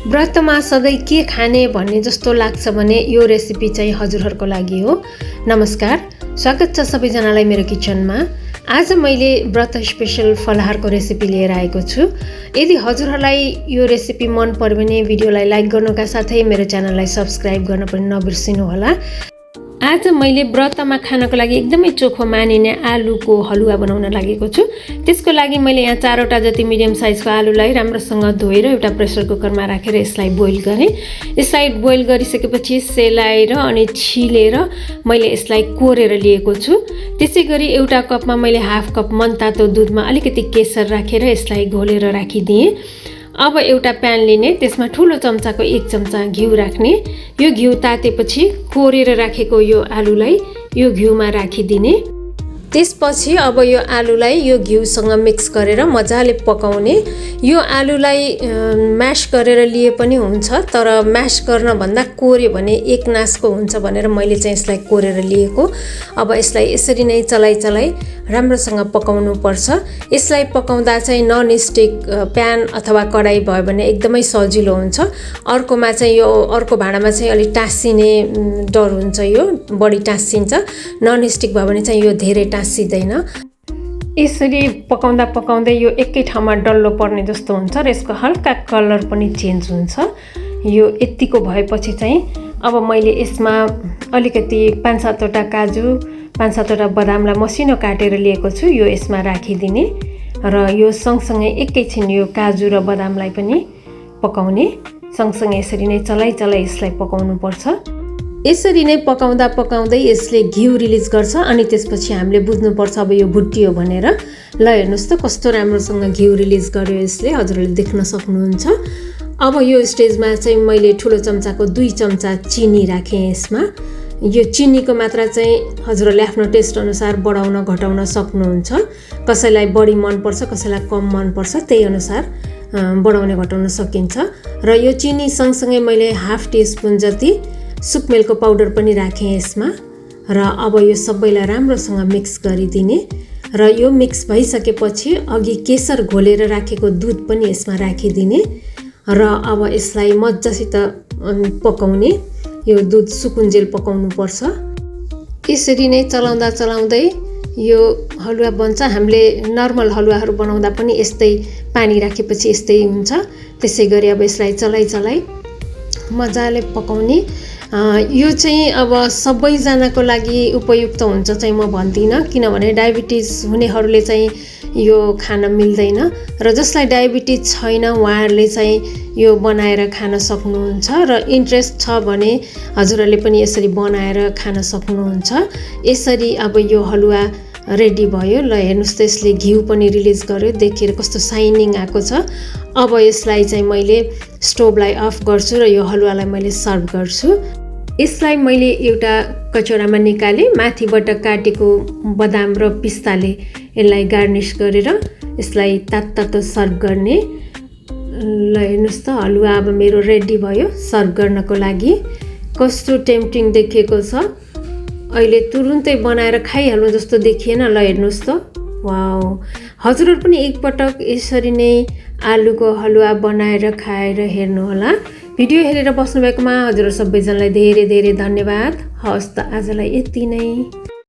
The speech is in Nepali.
व्रतमा सधैँ के खाने भन्ने जस्तो लाग्छ भने यो रेसिपी चाहिँ हजुरहरूको लागि हो। नमस्कार, स्वागत छ सबैजनालाई मेरो किचनमा। आज मैले व्रत स्पेशल फलाहारको रेसिपी लिएर आएको छु। यदि हजुरहरूलाई यो रेसिपी मन पर्यो भने भिडियोलाई लाइक गर्नुका साथै मेरो च्यानललाई सब्स्क्राइब गर्न पनि नबिर्सिनु होला। आज मैले व्रतमा खानको लागि एकदमै चोखो मानिने आलुको हलुवा बनाउन लागेको छु। त्यसको लागि मैले यहाँ 4वटा जति मिडियम साइजको आलुलाई राम्रोसँग धोएर एउटा प्रेसर कुकरमा राखेर यसलाई बोइल गरेँ। यसलाई बोइल गरिसकेपछि सेलाएर अनि छिलेर मैले यसलाई कोरेर लिएको छु। त्यसैगरी एउटा कपमा मैले हाफ कप मनतातो दुधमा अलिकति केसर राखेर यसलाई घोलेर राखिदिएँ। अब एउटा प्यान लिने, त्यसमा ठुलो चम्चाको 1 चम्चा घिउ राख्ने। यो घिउ तातेपछि कोरेर राखेको यो आलुलाई यो घिउमा राखिदिने। त्यसपछि अब यो आलुलाई यो घिउसँग मिक्स गरेर मजाले पकाउने। यो आलुलाई म्यास गरेर लिए पनि हुन्छ, तर म्यास गर्न भन्दा कोर्यो भने एक नासको हुन्छ भनेर मैले चाहिँ यसलाई कोरेर लिएको। अब यसलाई यसरी नै चलाइ राम्रोसँग पकाउनु पर्छ। यसलाई पकाउँदा चाहिँ नन स्टिक प्यान अथवा कडाई भयो भने एकदमै सजिलो हुन्छ। अर्कोमा चाहिँ यो अर्को भाँडामा चाहिँ अलि टाँसिने डर हुन्छ, यो बढी टाँसिन्छ। नन स्टिक भयो भने चाहिँ यो धेरै टाँसिँदैन। यसरी पकाउँदै यो एकै ठाउँमा डल्लो पर्ने जस्तो हुन्छ र यसको हल्का कलर पनि चेन्ज हुन्छ। यो यतिको भएपछि चाहिँ अब मैले यसमा अलिकति 5-7वटा काजु 5-7वटा बदामलाई मसिनो काटेर लिएको छु। यो यसमा राखिदिने र यो सँगसँगै एकैछिन यो काजु र बदामलाई पनि पकाउने। सँगसँगै यसरी नै चलाइ यसलाई पकाउनु पर्छ। यसरी नै पकाउँदै यसले घिउ रिलिज गर्छ अनि त्यसपछि हामीले बुझ्नुपर्छ अब यो भुटियो भनेर। ल हेर्नुहोस् त कस्तो राम्रोसँग घिउ रिलिज गर्यो यसले, हजुरहरूले देख्न सक्नुहुन्छ। अब यो स्टेजमा चाहिँ मैले ठुलो चम्चाको 2 चम्चा चिनी राखेँ यसमा। यो चिनीको मात्रा चाहिँ हजुरहरूले आफ्नो टेस्ट अनुसार बढाउन घटाउन सक्नुहुन्छ। कसैलाई बढी मनपर्छ, कसैलाई कम मनपर्छ, त्यही अनुसार बढाउने घटाउन सकिन्छ। र यो चिनी सँगसँगै मैले हाफ टीस्पुन जति सुकमेलको पाउडर पनि राखेँ यसमा। र अब यो सबैलाई राम्रोसँग मिक्स गरिदिने र यो मिक्स भइसकेपछि अघि केसर घोलेर राखेको दुध पनि यसमा राखिदिने र अब यसलाई मजासित पकाउने। यो दुध सुकुन्जेल पकाउनु पर्छ। यसरी नै चलाउँदै यो हलुवा बन्छ। हामीले नर्मल हलुवाहरू बनाउँदा पनि यस्तै पानी राखेपछि यस्तै हुन्छ। त्यसै गरी अब यसलाई चलाइ मजाले पकाउने। यो चाहिँ अब सबैजनाको लागि उपयुक्त हुन्छ चाहिँ म भन्दिनँ, किनभने डायबिटिज हुनेहरूले चाहिँ यो खान मिल्दैन र जसलाई डायबिटिज छैन उहाँहरूले चाहिँ यो बनाएर खान सक्नुहुन्छ र इन्ट्रेस्ट छ भने हजुरहरूले पनि यसरी बनाएर खान सक्नुहुन्छ। यसरी अब यो हलुवा रेडी भयो। ल हेर्नुहोस् त यसले घिउ पनि रिलिज गर्यो, देखेर कस्तो साइनिङ आएको छ। अब यसलाई चाहिँ मैले स्टोभलाई अफ गर्छु र यो हलुवालाई मैले सर्भ गर्छु। यसलाई मैले एउटा कचौरामा निकालेँ। माथिबाट काटेको बदाम र पिस्ताले यसलाई गार्निस गरेर यसलाई तातो सर्भ गर्ने। ल हेर्नुहोस् त हलुवा अब मेरो रेडी भयो सर्भ गर्नको लागि। कस्तो टेम्पटिङ देखिएको छ। अहिले तुरुन्तै बनाएर खाइहाल्नु जस्तो देखिएन। ल हेर्नुहोस् त, वाउ। हजुरहरू पनि एकपटक यसरी नै आलुको हलुवा बनाएर खाएर हेर्नुहोला। भिडियो हेरेर बस्नुभएकोमा हजुरहरू सबैजनालाई धेरै धन्यवाद। हवस् त आजलाई यति नै।